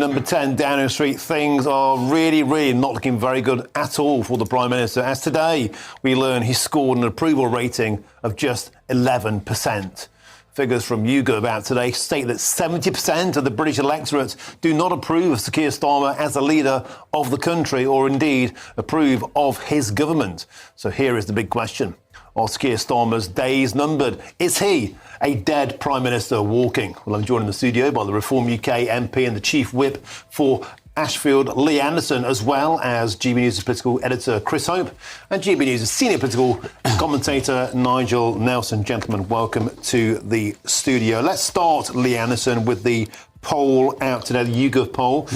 number 10, Downing Street. Things are really not looking very good at all for the Prime Minister, as today we learn he scored an approval rating of just 11%. Figures from YouGov out today state that 70% of the British electorate do not approve of Sir Keir Starmer as the leader of the country, or indeed approve of his government. So here is the big question. Are Sir Keir Starmer's days numbered? Is he a dead Prime Minister walking? Well, I'm joined in the studio by the Reform UK MP and the Chief Whip for Ashfield, Lee Anderson, as well as GB News' political editor Chris Hope and GB News' senior political commentator Nigel Nelson. Gentlemen, welcome to the studio. Let's start, Lee Anderson, with the poll out today, the YouGov poll.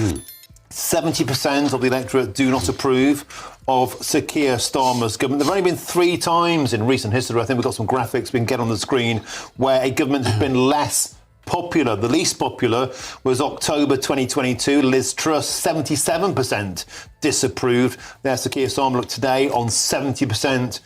70% of the electorate do not approve of Sir Keir Starmer's government. There have only been 3 times in recent history, I think we've got some graphics we can get on the screen, where a government has been less popular. The least popular was October 2022. Liz Truss, 77% disapproved. There's Sir Keir Starmer, look, today on 70%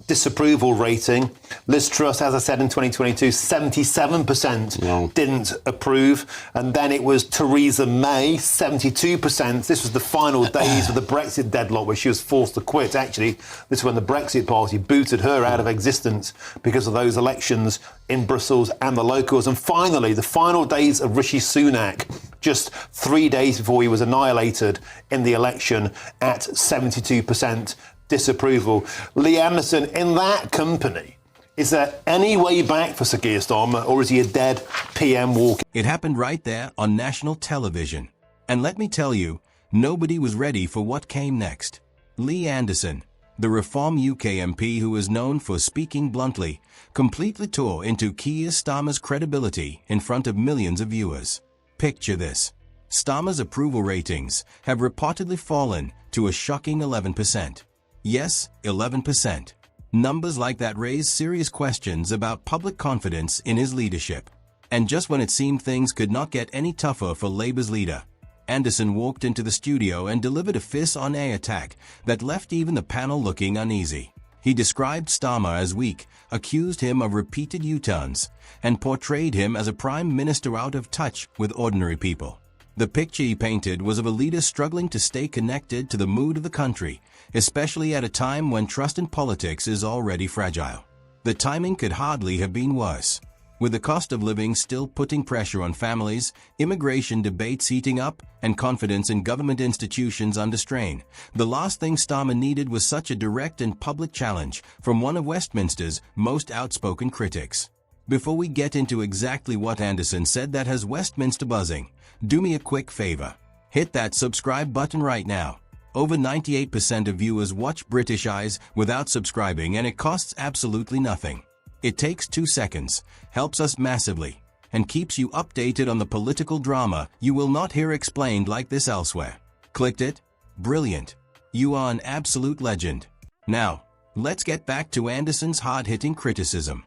disapproval rating. Liz Truss, as I said, in 2022, 77% didn't approve. And then it was Theresa May, 72%. This was the final days of the Brexit deadlock, where she was forced to quit. Actually, this is when the Brexit Party booted her out of existence because of those elections in Brussels and the locals. And finally, the final days of Rishi Sunak, just 3 days before he was annihilated in the election at 72% disapproval. Lee Anderson, in that company, is there any way back for Sir Keir Starmer, or is he a dead PM walking? It happened right there on national television. And let me tell you, nobody was ready for what came next. Lee Anderson, the Reform UK MP who is known for speaking bluntly, completely tore into Keir Starmer's credibility in front of millions of viewers. Picture this. Starmer's approval ratings have reportedly fallen to a shocking 11%. Yes, 11%. Numbers like that raise serious questions about public confidence in his leadership. And just when it seemed things could not get any tougher for Labour's leader, Anderson walked into the studio and delivered a fist-on-air attack that left even the panel looking uneasy. He described Starmer as weak, accused him of repeated U-turns, and portrayed him as a prime minister out of touch with ordinary people. The picture he painted was of a leader struggling to stay connected to the mood of the country, especially at a time when trust in politics is already fragile. The timing could hardly have been worse. With the cost of living still putting pressure on families, immigration debates heating up, and confidence in government institutions under strain, the last thing Starmer needed was such a direct and public challenge from one of Westminster's most outspoken critics. Before we get into exactly what Anderson said that has Westminster buzzing, do me a quick favor. Hit that subscribe button right now. Over 98% of viewers watch British Eyes without subscribing, and it costs absolutely nothing. It takes 2 seconds, helps us massively, and keeps you updated on the political drama you will not hear explained like this elsewhere. Clicked it? Brilliant. You are an absolute legend. Now, let's get back to Anderson's hard-hitting criticism.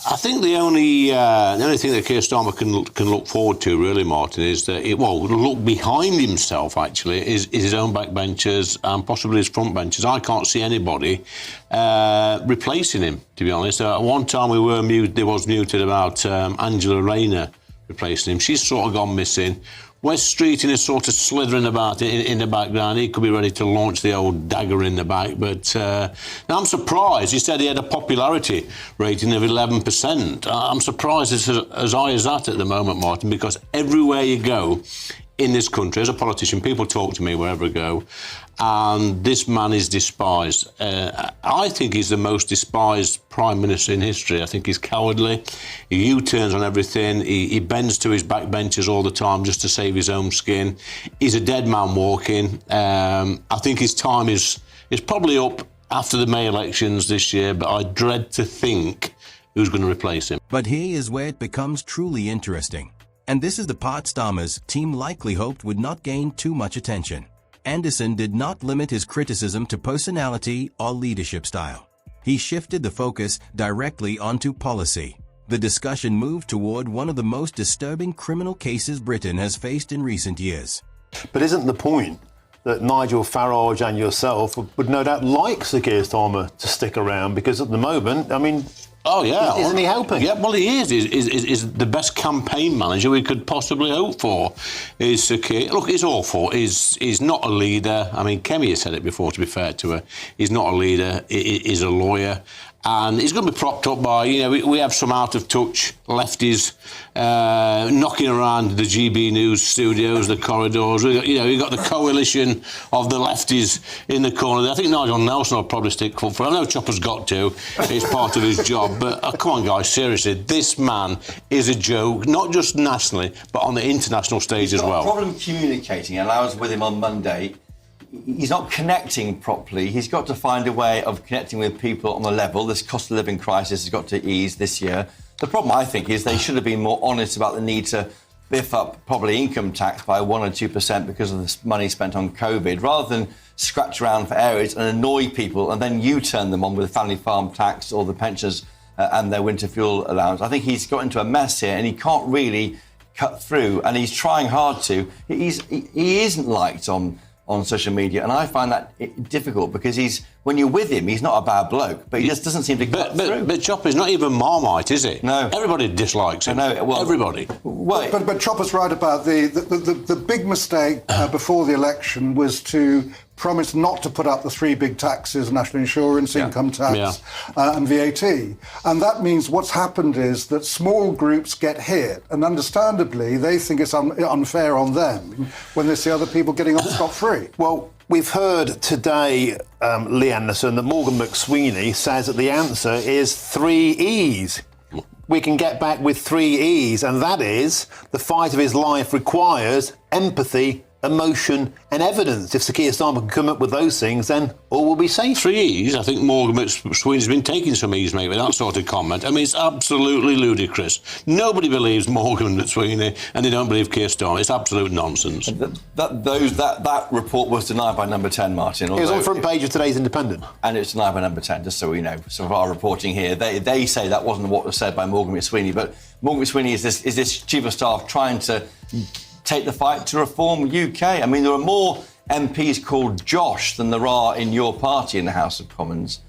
I think the only thing that Keir Starmer can look forward to, really, Martin, is that look behind himself. Actually, is his own backbenchers and possibly his frontbenchers. I can't see anybody replacing him. To be honest, at one time there was muted about Angela Rayner replacing him. She's sort of gone missing. West Streeting is sort of slithering about in the background. He could be ready to launch the old dagger in the back. But now I'm surprised. He said he had a popularity rating of 11%. I'm surprised it's as high as that at the moment, Martin, because everywhere you go in this country, as a politician, people talk to me wherever I go, and this man is despised. I think he's the most despised Prime Minister in history. I think he's cowardly. He U-turns on everything. He bends to his backbenchers all the time just to save his own skin. He's a dead man walking. I think his time is probably up after the May elections this year, but I dread to think who's going to replace him. But here is where it becomes truly interesting. And this is the part Starmer's team likely hoped would not gain too much attention. Anderson did not limit his criticism to personality or leadership style. He shifted the focus directly onto policy. The discussion moved toward one of the most disturbing criminal cases Britain has faced in recent years. But isn't the point that Nigel Farage and yourself would no doubt like Sir Keir Starmer to stick around? Because at the moment, I mean, Oh, yeah. Isn't he helping? Yeah, well, he is. He's the best campaign manager we could possibly hope for. Is Keir. Look, he's awful. He's not a leader. I mean, Kemi has said it before, to be fair to her. He's not a leader. He's a lawyer. And he's going to be propped up by, we have some out-of-touch lefties knocking around the GB News studios, the corridors. You've got the coalition of the lefties in the corner. I think Nigel Nelson will probably stick up for it. I know Chopper's got to. It's part of his job. But come on, guys, seriously, this man is a joke, not just nationally, but on the international stage as well. He's got a problem communicating, and I was with him on Monday. He's not connecting properly. He's got to find a way of connecting with people on the level. This cost of living crisis has got to ease this year. The problem, I think, is they should have been more honest about the need to biff up probably income tax by 1 or 2% because of the money spent on COVID, rather than scratch around for areas and annoy people and then you turn them on with the family farm tax or the pensioners and their winter fuel allowance. I think he's got into a mess here and he can't really cut through, and he's trying hard to. He isn't liked on social media, and I find that difficult because when you're with him, he's not a bad bloke, but he just doesn't seem to cut through. But Chopper's not even Marmite, is it? No. Everybody dislikes him. I know. Well, everybody. Well, but Chopper's right about the big mistake before the election was to promise not to put up the 3 big taxes: national insurance, income tax, and VAT. And that means what's happened is that small groups get hit, and understandably, they think it's unfair on them when they see other people getting off scot-free. Well, we've heard today, Lee Anderson, that Morgan McSweeney says that the answer is 3 E's. We can get back with 3 E's, and that is the fight of his life requires empathy, emotion and evidence. If Sir Keir Starmer can come up with those things, then all will be safe. 3 E's. I think Morgan McSweeney's been taking some E's, mate, with that sort of comment. I mean, it's absolutely ludicrous. Nobody believes Morgan McSweeney, and they don't believe Keir Starmer. It's absolute nonsense. That report was denied by Number 10, Martin. It was on the front page of today's Independent. And it's denied by Number 10, just so we know. Some of our reporting here, they say that wasn't what was said by Morgan McSweeney, but Morgan McSweeney is this chief of staff trying to take the fight to reform UK. I mean, there are more MPs called Josh than there are in your party in the House of Commons.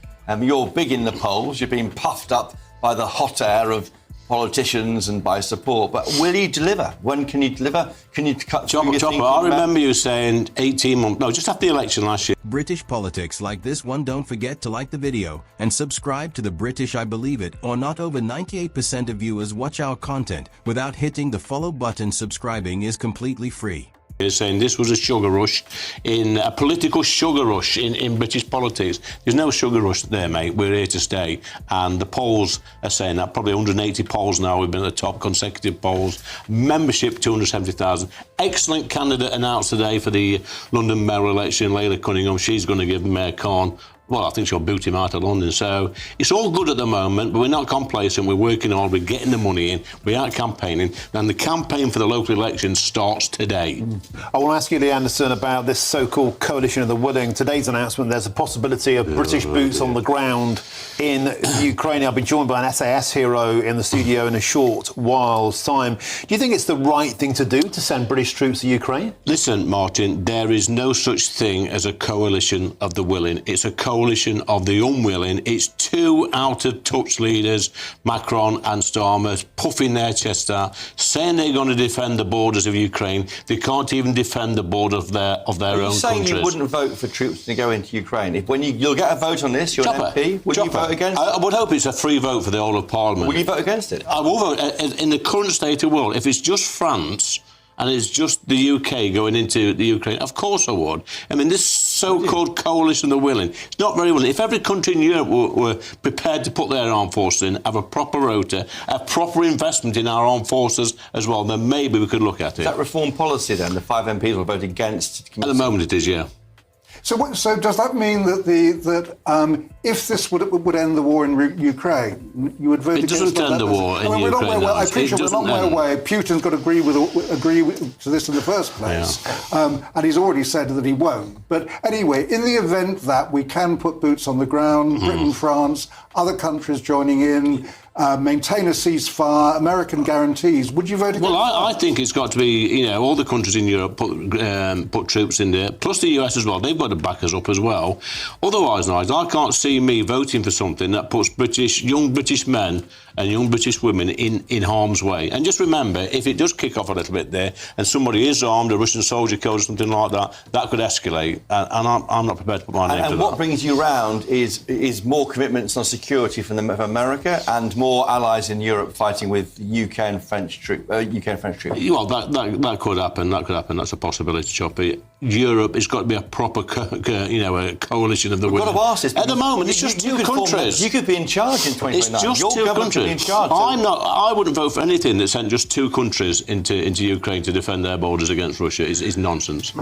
You're big in the polls. You're being puffed up by the hot air of politicians and by support. But will you deliver? When can you deliver? Can you cut through your thinking? I remember you saying 18 months... No, just after the election last year. British politics like this one. Don't forget to like the video and subscribe to the British I Believe It or Not. Over 98% of viewers watch our content without hitting the follow button. Subscribing is completely free. Is saying this was a sugar rush, a political sugar rush in British politics. There's no sugar rush there, mate. We're here to stay. And the polls are saying that. Probably 180 polls now. We've been at the top, consecutive polls. Membership, 270,000. Excellent candidate announced today for the London mayoral election, Layla Cunningham. She's going to give Mayor Khan... Well, I think she'll boot him out of London. So it's all good at the moment, but we're not complacent. We're working hard. We're getting the money in. We are campaigning. And the campaign for the local elections starts today. I want to ask you, Lee Anderson, about this so-called coalition of the willing. Today's announcement, there's a possibility of British boots on the ground in Ukraine. I'll be joined by an SAS hero in the studio in a short while's time. Do you think it's the right thing to do to send British troops to Ukraine? Listen, Martin, there is no such thing as a coalition of the willing. It's a coalition of the unwilling. It's 2 out-of-touch leaders, Macron and Starmer, puffing their chest out, saying they're going to defend the borders of Ukraine. They can't even defend the border of their own countries. Are you saying you wouldn't vote for troops to go into Ukraine? You'll get a vote on this, you're an MP, would you vote against it? I would hope it's a free vote for the whole of Parliament. Will you vote against it? I will vote. In the current state of the world, if it's just France... and it's just the UK going into the Ukraine, of course I would. I mean, this so-called coalition of the willing, it's not very willing. If every country in Europe were prepared to put their armed forces in, have a proper rota, have proper investment in our armed forces as well, then maybe we could look at it. Is that reform policy then? The 5 MPs will vote against... At the moment it is, yeah. So does that mean that if this would end the war in Ukraine, you would vote against it? It doesn't end the war in Ukraine. I appreciate we're not way away. Putin's got to agree to this in the first place. Yeah. And he's already said that he won't. But anyway, in the event that we can put boots on the ground, Britain, France, other countries joining in, maintain a ceasefire, American guarantees. Would you vote against Well, that? I think it's got to be, all the countries in Europe put troops in there, plus the US as well. They've got to back us up as well. Otherwise, Nigel, I can't see me voting for something that puts young British men and young British women in harm's way. And just remember, if it does kick off a little bit there, and somebody is armed, a Russian soldier killed or something like that, that could escalate. And I'm not prepared to put my name to that. And what brings you round is more commitments on security from America and more allies in Europe fighting with UK and French troops. Well, that could happen. That could happen. That's a possibility, Choppy. Europe, it's got to be a proper, a coalition of the women. At the moment, it's just two countries. You could be in charge in 2029. It's just Your two government could be countries. in charge. I wouldn't vote for anything that sent just two countries into Ukraine to defend their borders against Russia. Is nonsense.